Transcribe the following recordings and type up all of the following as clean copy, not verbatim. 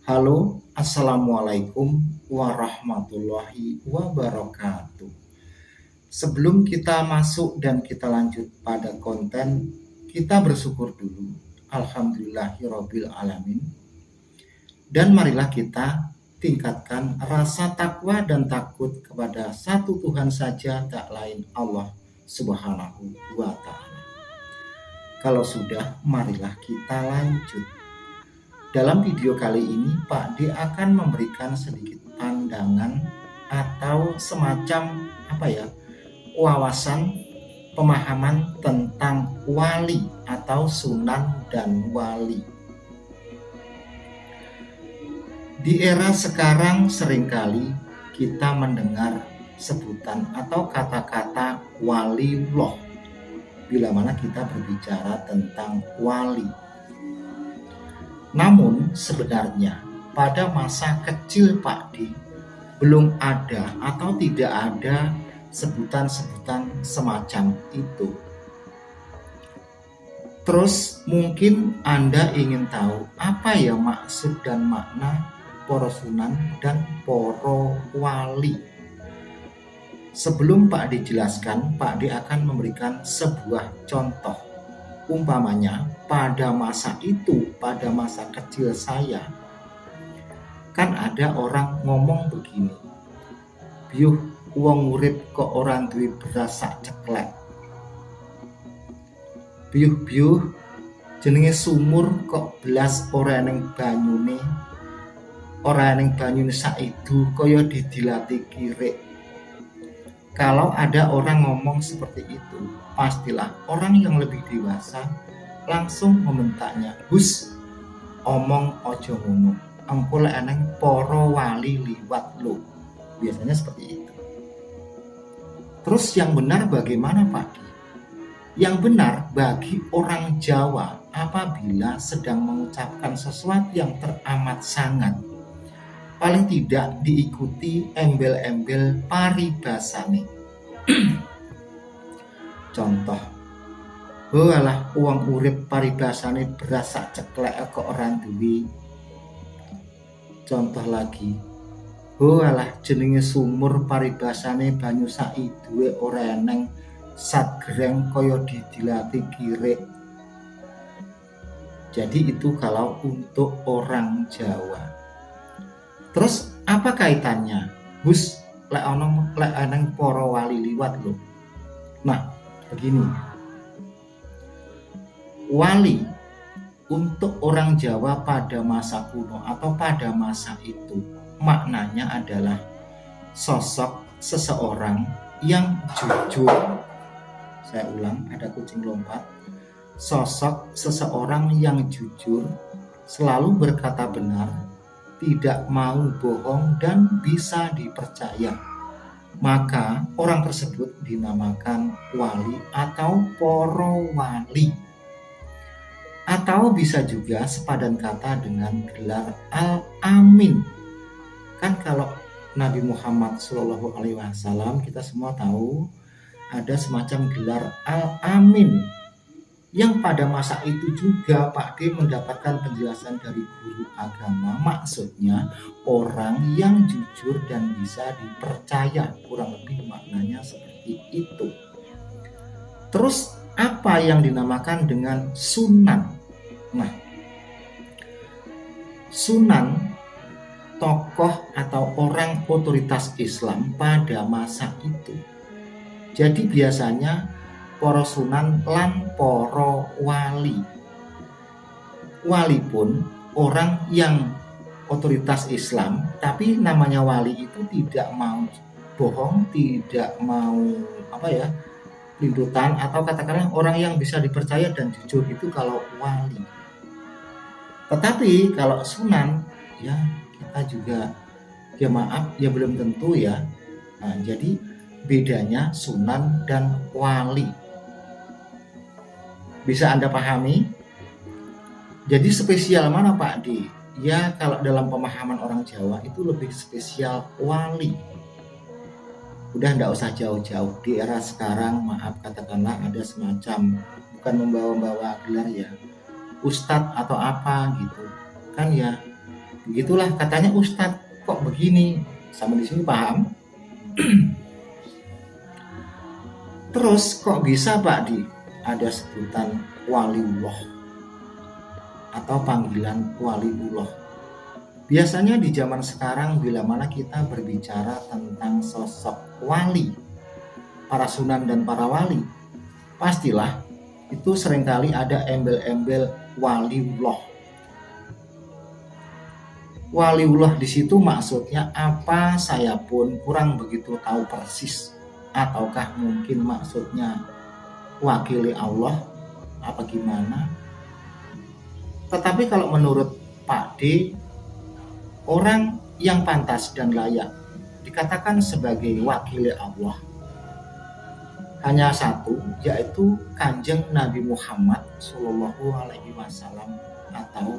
Halo, assalamualaikum warahmatullahi wabarakatuh. Sebelum kita masuk dan kita lanjut pada konten, kita bersyukur dulu. Alhamdulillahirabbil alamin. Dan marilah kita tingkatkan rasa takwa dan takut kepada satu Tuhan saja, tak lain Allah Subhanahu wa Ta'ala. Kalau sudah, marilah kita lanjut. Dalam video kali ini, Pak D akan memberikan sedikit pandangan atau semacam wawasan pemahaman tentang wali atau sunan dan wali. Di era sekarang seringkali kita mendengar sebutan atau kata-kata waliullah bila mana kita berbicara tentang wali. Namun sebenarnya pada masa kecil Pak D belum ada atau tidak ada sebutan-sebutan semacam itu. Terus mungkin Anda ingin tahu apa ya maksud dan makna poro sunan dan poro wali. Sebelum Pak D jelaskan, Pak D akan memberikan sebuah contoh. Umpamanya pada masa itu, pada masa kecil saya, kan ada orang ngomong begini, "Biuh wong urip kok orang duwe beras sak ceklek. Biuh jenenge sumur kok belas ora ning banyune. Ora ning banyune saidu kaya didilati kirik." Kalau ada orang ngomong seperti itu, pastilah orang yang lebih dewasa langsung membentaknya, "Hus, omong ojo ngono. Engko lek eneng para wali liwat lo." Biasanya seperti itu. Terus yang benar bagaimana Pak Di? Yang benar bagi orang Jawa apabila sedang mengucapkan sesuatu yang teramat sangat, paling tidak diikuti embel-embel paribasane. Contoh, "Walah uang urip paribasane beras sak ceklek kok ora duwe." Contoh lagi, "Walah jenenge sumur paribasane banyu saiduwe ora eneng sat gereng kaya didilati kirik." Jadi itu kalau untuk orang Jawa. Terus apa kaitannya? "Hus, lek eneng para wali liwat lho." Nah, begini. Wali untuk orang Jawa pada masa kuno atau pada masa itu maknanya adalah sosok seseorang yang jujur. Saya ulang, ada kucing lompat. Sosok seseorang yang jujur, selalu berkata benar, tidak mau bohong dan bisa dipercaya. Maka orang tersebut dinamakan wali atau poro wali. Atau bisa juga sepadan kata dengan gelar Al-Amin. Kan kalau Nabi Muhammad SAW kita semua tahu ada semacam gelar Al-Amin, yang pada masa itu juga Pak D mendapatkan penjelasan dari guru agama, maksudnya orang yang jujur dan bisa dipercaya, kurang lebih maknanya seperti itu. Terus apa yang dinamakan dengan sunan? Nah, sunan tokoh atau orang otoritas Islam pada masa itu. Jadi biasanya poro sunan lan poro wali. Wali pun orang yang otoritas Islam, tapi namanya wali itu tidak mau bohong, tidak mau lintutan, atau katakanlah orang yang bisa dipercaya dan jujur itu kalau wali. Tetapi kalau sunan, ya kita juga belum tentu ya. Nah, jadi bedanya sunan dan wali. Bisa Anda pahami? Jadi spesial mana Pak D? Ya kalau dalam pemahaman orang Jawa itu lebih spesial wali. Udah enggak usah jauh-jauh. Di era sekarang, maaf katakanlah ada semacam, bukan membawa-bawa gelar ya, ustadz atau apa gitu. Kan ya Begitulah katanya Ustadz, kok begini? Sampai di sini paham? Terus kok bisa Pak Di ada sebutan waliullah atau panggilan waliullah? Biasanya di zaman sekarang bila mana kita berbicara tentang sosok wali, para sunan dan para wali, pastilah itu seringkali ada embel-embel waliullah. Waliullah di situ maksudnya apa, saya pun kurang begitu tahu persis. Ataukah mungkin maksudnya wakili Allah apa gimana? Tetapi kalau menurut Pak D, orang yang pantas dan layak dikatakan sebagai wakili Allah hanya satu, yaitu Kanjeng Nabi Muhammad Shallallahu Alaihi Wasallam atau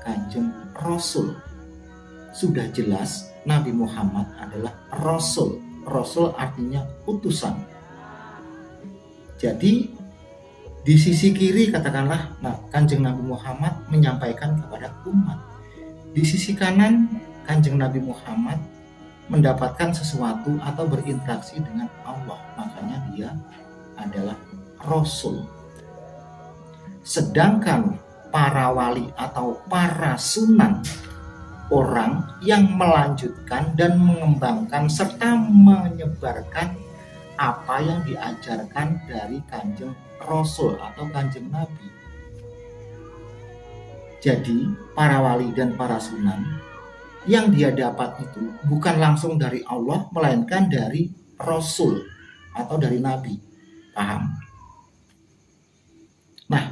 Kanjeng Rasul. Sudah jelas Nabi Muhammad adalah Rasul. Rasul artinya utusan. Jadi di sisi kiri katakanlah, Kanjeng Nabi Muhammad menyampaikan kepada umat. Di sisi kanan Kanjeng Nabi Muhammad mendapatkan sesuatu atau berinteraksi dengan Allah, makanya dia adalah Rasul. Sedangkan para wali atau para sunan, orang yang melanjutkan dan mengembangkan serta menyebarkan apa yang diajarkan dari Kanjeng Rasul atau Kanjeng Nabi. Jadi para wali dan para sunan yang dia dapat itu bukan langsung dari Allah, melainkan dari Rasul atau dari Nabi. Paham? Nah,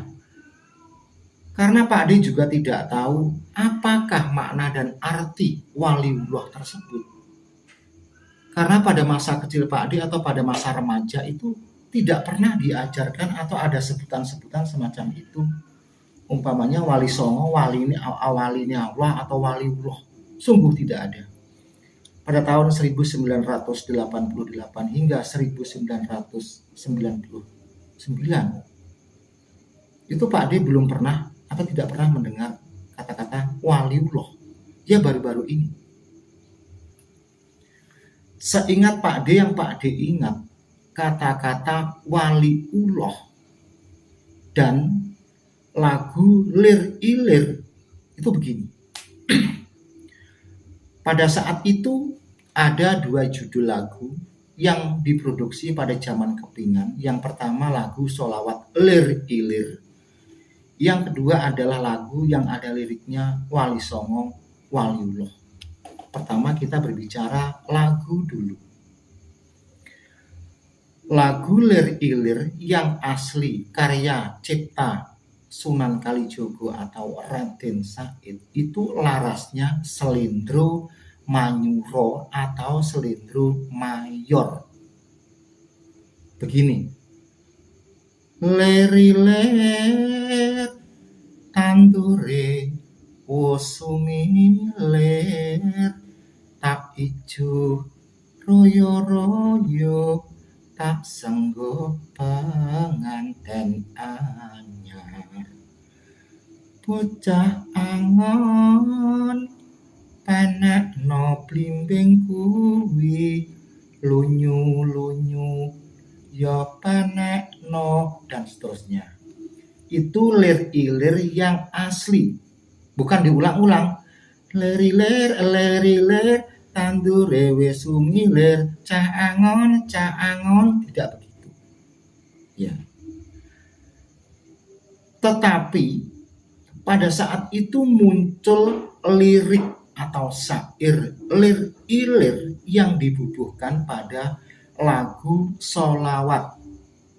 karena Pak D juga tidak tahu apakah makna dan arti waliullah tersebut. Karena pada masa kecil Pak D atau pada masa remaja itu tidak pernah diajarkan atau ada sebutan-sebutan semacam itu. Umpamanya wali songo, wali ini Allah atau waliullah. Sungguh tidak ada. Pada tahun 1988 hingga 1999 itu Pak D belum pernah atau tidak pernah mendengar kata-kata waliullah. Ya baru-baru ini. Seingat Pak D yang Pak D ingat, kata-kata waliullah dan lagu Lir Ilir itu begini. Pada saat itu ada dua judul lagu yang diproduksi pada zaman Kepingan. Yang pertama lagu Sholawat Lir Ilir. Yang kedua adalah lagu yang ada liriknya Wali Songo Waliullah. Pertama kita berbicara lagu dulu. Lagu Lir Ilir yang asli karya cipta Sunan Kalijogo atau Raden Said itu larasnya Selendro Manyuro atau Selendro Mayor. Begini. Leriler tandure wosumiler tak ijo royo-royo tak senggo penganten anyar. Bocah angon penekno blimbing kuwi lunyu-lunyu ya penekno dan seterusnya. Itu lir ilir yang asli, bukan diulang-ulang. Leriler leriler tandure wis sumilir cah angon tidak begitu. Ya. Tetapi pada saat itu muncul lirik atau syair lir ilir yang dibubuhkan pada lagu sholawat.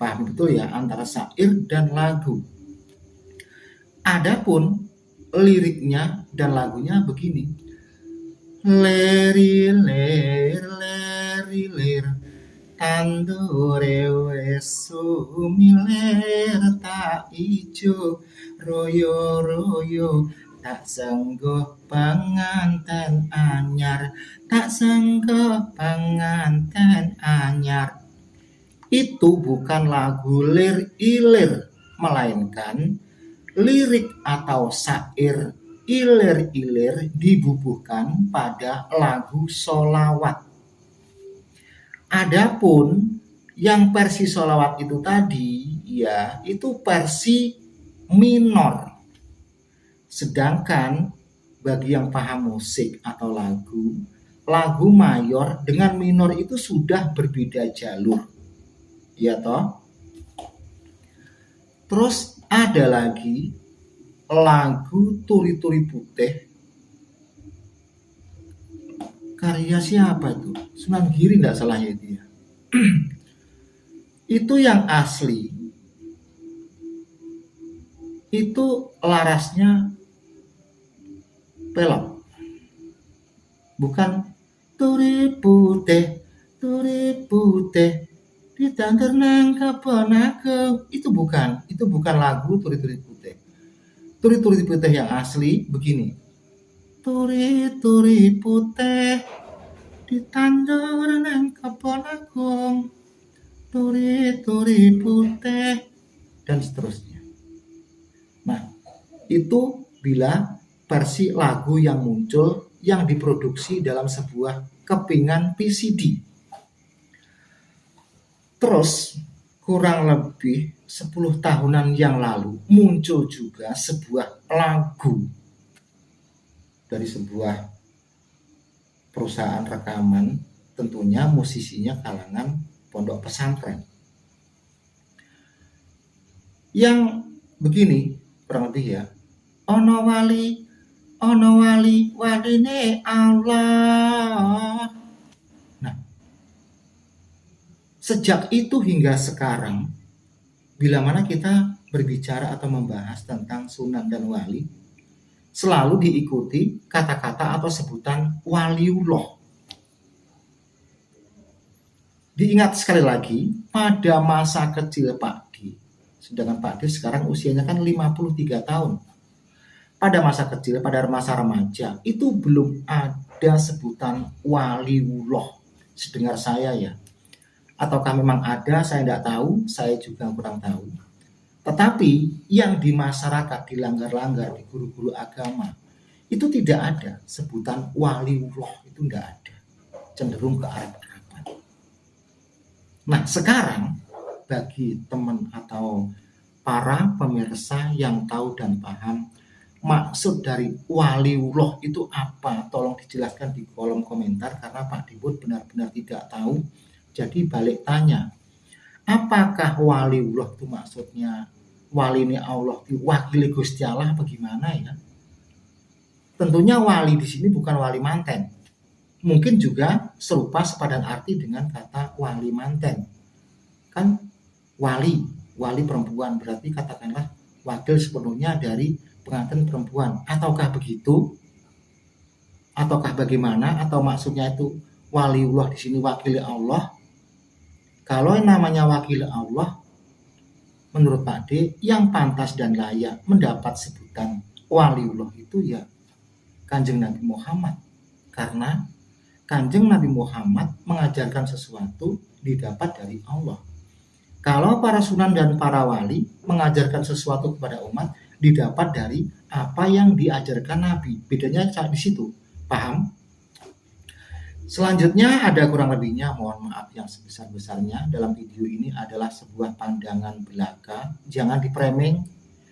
Paham betul ya antara syair dan lagu. Adapun liriknya dan lagunya begini. Leriler leriler tandure wis sumilir tak ijo royo-royo tak senggo penganten anyar, tak senggo penganten anyar. Itu bukan lagu lir ilir, melainkan lirik atau syair ilir-ilir dibubuhkan pada lagu sholawat. Adapun yang versi sholawat itu tadi, ya itu versi minor. Sedangkan bagi yang paham musik atau lagu mayor dengan minor itu sudah berbeda jalur. Ya toh? Terus ada lagi lagu Turi-Turi Putih. Karya siapa itu? Sunan Giri enggak salah ya itu ya. Itu yang asli. Itu larasnya pelok. Bukan turi putih ditangker nang kebon ageng. Itu bukan lagu Turi-Turi Putih. Turi-Turi Putih yang asli begini. Turi-turi putih ditandur nang kebon agung. Turi-turi putih dan seterusnya. Nah, itu bila versi lagu yang muncul yang diproduksi dalam sebuah kepingan PCD. Terus kurang lebih 10 tahunan yang lalu muncul juga sebuah lagu dari sebuah perusahaan rekaman, tentunya musisinya kalangan pondok pesantren. Yang begini kurang lebih ya. Ono wali waline Allah. Nah, sejak itu hingga sekarang, bila mana kita berbicara atau membahas tentang sunan dan wali, selalu diikuti kata-kata atau sebutan waliullah. Diingat sekali lagi, pada masa kecil Pak D, sedangkan Pak D sekarang usianya kan 53 tahun. Pada masa kecil, pada masa remaja, itu belum ada sebutan waliullah. Sedengar saya ya. Ataukah memang ada, saya tidak tahu, saya juga kurang tahu. Tetapi yang di masyarakat, di langgar-langgar, di guru-guru agama, itu tidak ada sebutan waliullah, itu tidak ada. Cenderung ke Arab-Araban. Nah sekarang, bagi teman atau para pemirsa yang tahu dan paham, maksud dari waliullah itu apa? Tolong dijelaskan di kolom komentar karena Pak Dibut benar-benar tidak tahu. Jadi balik tanya, apakah waliullah itu maksudnya wali ini Allah diwakili Gusti Allah bagaimana ya? Tentunya wali di sini bukan wali manten. Mungkin juga serupa sepadan arti dengan kata wali manten. Kan wali perempuan berarti katakanlah wakil sepenuhnya dari pengantin perempuan, ataukah begitu? Ataukah bagaimana? Atau maksudnya itu waliullah di sini wakil Allah? Kalau namanya wakil Allah, menurut Pak D, yang pantas dan layak mendapat sebutan waliullah itu ya Kanjeng Nabi Muhammad. Karena Kanjeng Nabi Muhammad mengajarkan sesuatu didapat dari Allah. Kalau para sunan dan para wali mengajarkan sesuatu kepada umat, didapat dari apa yang diajarkan Nabi. Bedanya di situ. Paham? Selanjutnya ada kurang lebihnya, mohon maaf yang sebesar-besarnya. Dalam video ini adalah sebuah pandangan belaka. Jangan dipraming,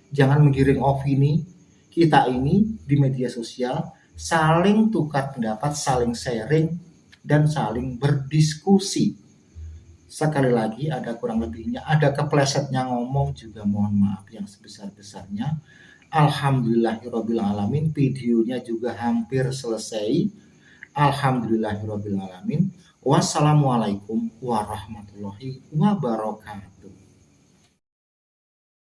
jangan menggiring opini. Kita ini di media sosial saling tukar pendapat, saling sharing, dan saling berdiskusi. Sekali lagi ada kurang lebihnya, ada keplesetnya ngomong juga mohon maaf yang sebesar-besarnya. Alhamdulillahirabbil alamin, videonya juga hampir selesai. Alhamdulillahirabbil alamin. Wassalamualaikum warahmatullahi wabarakatuh.